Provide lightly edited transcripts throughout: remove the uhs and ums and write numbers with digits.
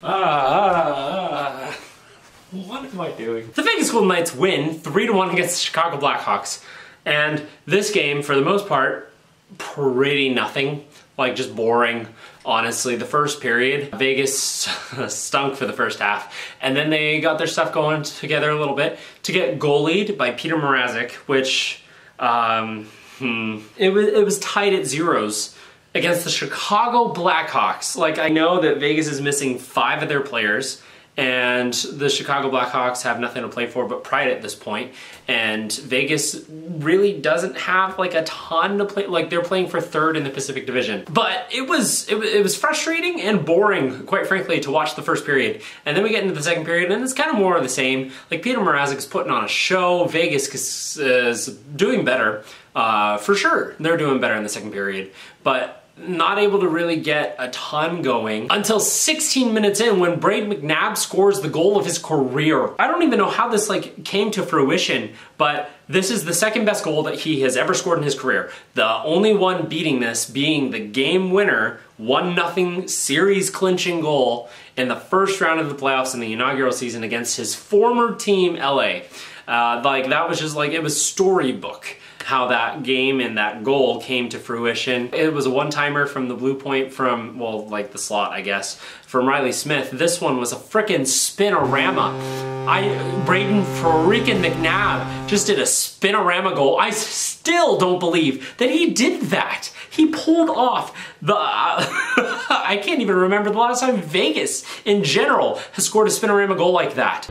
What am I doing? The Vegas Golden Knights win 3-1 against the Chicago Blackhawks. And this game, for the most part, pretty nothing. Like, just boring. Honestly, the first period, Vegas stunk for the first half. And then they got their stuff going together a little bit to get goalied by Petr Mrazek, which, it was tied at zeros against the Chicago Blackhawks. Like, I know that Vegas is missing 5 of their players, and the Chicago Blackhawks have nothing to play for but pride at this point. And Vegas really doesn't have like a ton to play. Like, they're playing for 3rd in the Pacific Division. But it was frustrating and boring, quite frankly, to watch the first period. And then we get into the second period, and it's kind of more of the same. Like, Petr Mrazek is putting on a show. Vegas is doing better, for sure. They're doing better in the second period, but not able to really get a ton going until 16 minutes in when Brayden McNabb scores the goal of his career. I don't even know how this came to fruition, but this is the second best goal that he has ever scored in his career. The only one beating this being the game winner, 1-0 series clinching goal in the first round of the playoffs in the inaugural season against his former team, LA. That was just it was storybook how that game and that goal came to fruition. It was a one-timer from the blue point from, well, the slot, I guess, from Riley Smith. This one was a frickin' spin-o-rama. Brayden freaking McNabb just did a spin-o-rama goal. I still don't believe that he did that. He pulled off the, I can't even remember the last time Vegas in general has scored a spin-o-rama goal like that.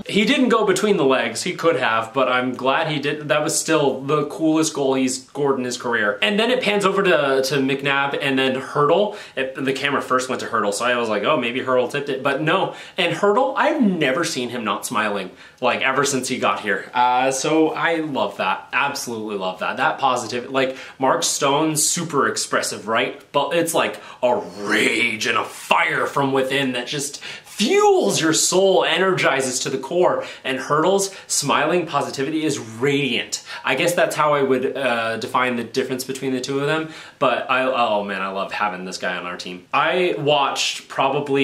He didn't go between the legs, he could have, but I'm glad he did. That was still the coolest goal he's scored in his career. And then it pans over to McNabb and then Hurdle. The camera first went to Hurdle, so I was like, oh, maybe Hurdle tipped it, but no. And Hurdle, I've never seen him not smiling, ever since he got here. So I love that, absolutely love that. That positive, Mark Stone's super expressive, right? But it's like a rage and a fire from within that just fuels your soul, energizes to the core, and Hurdle's smiling positivity is radiant. I guess that's how I would define the difference between the two of them, but oh man, I love having this guy on our team. I watched probably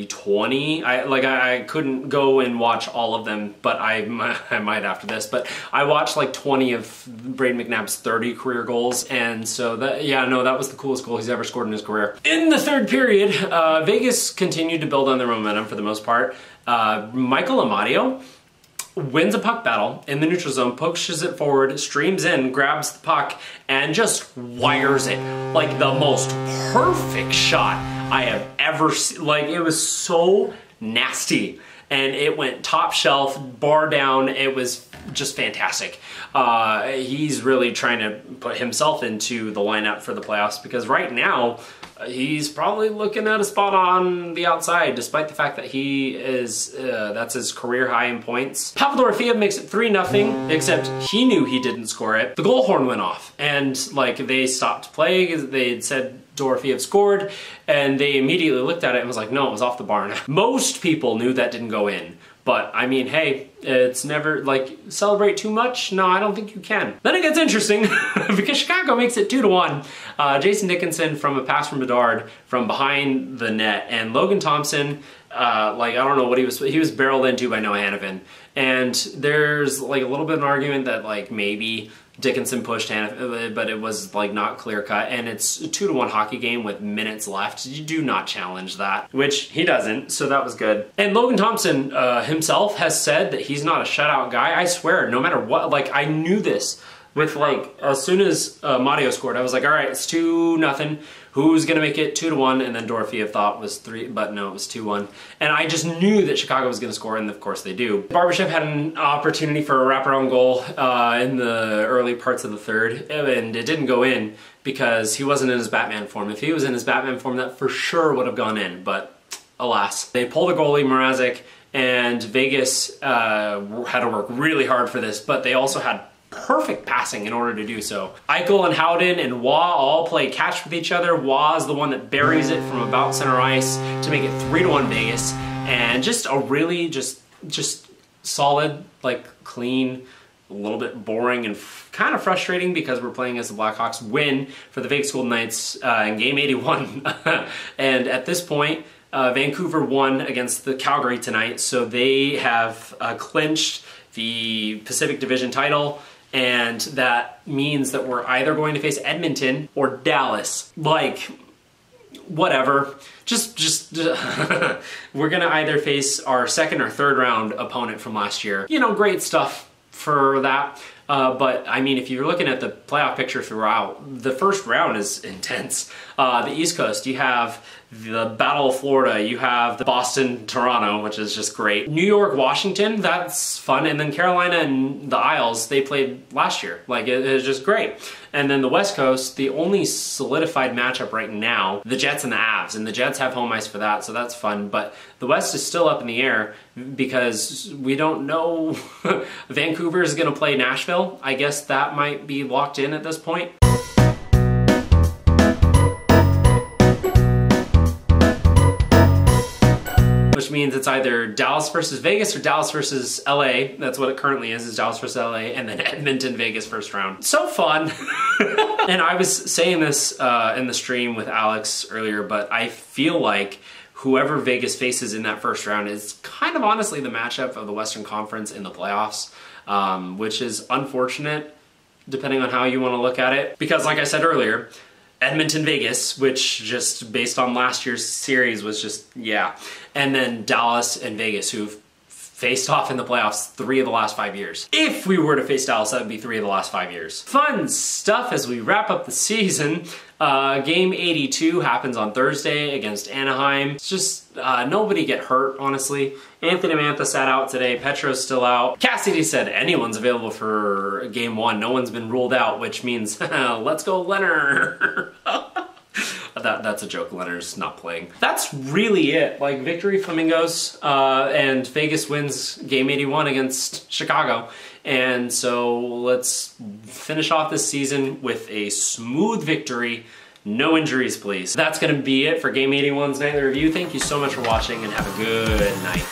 20, I couldn't go and watch all of them, but I might after this, but I watched 20 of Brayden McNabb's 30 career goals, and so that was the coolest goal he's ever scored in his career. In the third period, Vegas continued to build on their momentum for the most part. Michael Amadio wins a puck battle in the neutral zone, pushes it forward, streams in, grabs the puck, and just wires it. The most perfect shot I have ever seen. It was so nasty. And it went top shelf, bar down. It was just fantastic. He's really trying to put himself into the lineup for the playoffs because right now, he's probably looking at a spot on the outside, despite the fact that he is, that's his career high in points. Pavel Dorofeev makes it 3-0, except he knew he didn't score it. The goal horn went off, and they stopped playing. They had said Dorofeev scored, and they immediately looked at it and was like, no, it was off the barn. Most people knew that didn't go in. But, I mean, hey, it's never, celebrate too much? No, I don't think you can. Then it gets interesting, because Chicago makes it 2-1. Jason Dickinson from a pass from Bedard from behind the net, and Logan Thompson, I don't know what he was barreled into by Noah Hanifin. And there's, a little bit of an argument that, maybe Dickinson pushed Hanifin, but it was not clear cut, and it's a 2-1 hockey game with minutes left. You do not challenge that, which he doesn't, so that was good. And Logan Thompson himself has said that he's not a shutout guy. I swear, no matter what, I knew this with as soon as Mario scored, I was like, all right, it's 2-0. Who's gonna make it 2-1? And then Dorofeev thought was 3, but no, it was 2-1. And I just knew that Chicago was gonna score, and of course they do. Barbashev had an opportunity for a wraparound goal in the early parts of the third, and it didn't go in because he wasn't in his Batman form. If he was in his Batman form, that for sure would have gone in, but alas. They pulled a goalie, Mrazek, and Vegas had to work really hard for this, but they also had perfect passing in order to do so. Eichel and Howden and Waugh all play catch with each other. Waugh is the one that buries it from about center ice to make it 3-1 Vegas. And just a really just solid, clean a little bit boring and kind of frustrating because we're playing as the Blackhawks win for the Vegas Golden Knights in Game 81. And at this point, Vancouver won against the Calgary tonight, so they have clinched the Pacific Division title, and that means that we're either going to face Edmonton or Dallas. Like, whatever. Just we're gonna either face our second or third round opponent from last year. You know, great stuff for that. But I mean, if you're looking at the playoff picture throughout, the first round is intense. The East Coast, you have the Battle of Florida, you have the Boston-Toronto, which is just great. New York-Washington, that's fun. And then Carolina and the Isles, they played last year. Like, it was just great. And then the West Coast, the only solidified matchup right now, the Jets and the Avs. And the Jets have home ice for that, so that's fun. But the West is still up in the air because we don't know. Vancouver is going to play Nashville. I guess that might be locked in at this point. Which means it's either Dallas versus Vegas or Dallas versus LA. That's what it currently is Dallas versus LA, and then Edmonton, Vegas first round. So fun. And I was saying this in the stream with Alex earlier, but I feel like whoever Vegas faces in that first round is kind of honestly the matchup of the Western Conference in the playoffs, which is unfortunate depending on how you want to look at it. Because like I said earlier, Edmonton, Vegas, which just based on last year's series was just, yeah. And then Dallas and Vegas, who've faced off in the playoffs 3 of the last 5 years. If we were to face Dallas, that would be 3 of the last 5 years. Fun stuff as we wrap up the season. Game 82 happens on Thursday against Anaheim. It's just nobody get hurt, honestly. Anthony Mantha sat out today. Petro's still out. Cassidy said anyone's available for Game 1. No one's been ruled out, which means let's go Leonard. That's a joke. Leonard's not playing. That's really it. Like, victory Flamingos, and Vegas wins Game 81 against Chicago. And so let's finish off this season with a smooth victory. No injuries, please. That's going to be it for Game 81's Nightly Review. Thank you so much for watching, and have a good night.